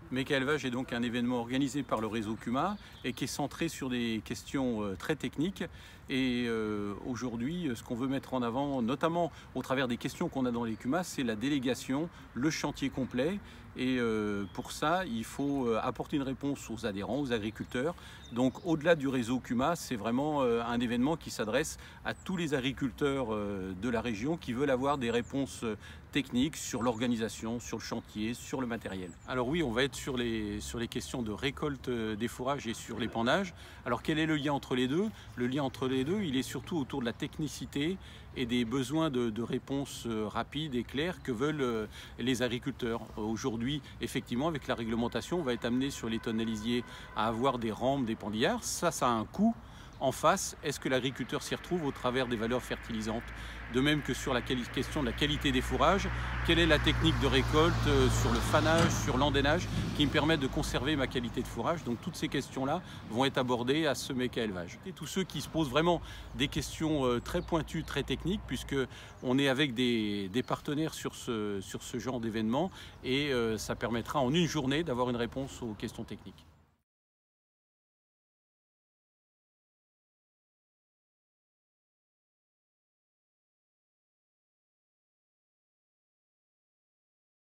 Méca Élevage est donc un événement organisé par le réseau CUMA et qui est centré sur des questions très techniques. Et aujourd'hui, ce qu'on veut mettre en avant, notamment au travers des questions qu'on a dans les CUMA, c'est la délégation, le chantier complet. Et pour ça, il faut apporter une réponse aux adhérents, aux agriculteurs. Donc au-delà du réseau CUMA, c'est vraiment un événement qui s'adresse à tous les agriculteurs de la région qui veulent avoir des réponses techniques sur l'organisation, sur le chantier, sur le matériel. Alors oui, on va être sur les questions de récolte des fourrages et sur l'épandage. Alors quel est le lien entre les deux? Le lien entre les deux, il est surtout autour de la technicité et des besoins de réponses rapides et claires que veulent les agriculteurs. Aujourd'hui, effectivement, avec la réglementation, on va être amené sur les tonnelisiers à avoir des rampes, des pendillards. Ça a un coût. En face, est-ce que l'agriculteur s'y retrouve au travers des valeurs fertilisantes? De même que sur la question de la qualité des fourrages, quelle est la technique de récolte sur le fanage, sur l'endainage qui me permettent de conserver ma qualité de fourrage? Donc toutes ces questions-là vont être abordées à ce Méca Élevage. Et tous ceux qui se posent vraiment des questions très pointues, très techniques, puisque on est avec des partenaires sur ce genre d'événement et ça permettra en une journée d'avoir une réponse aux questions techniques.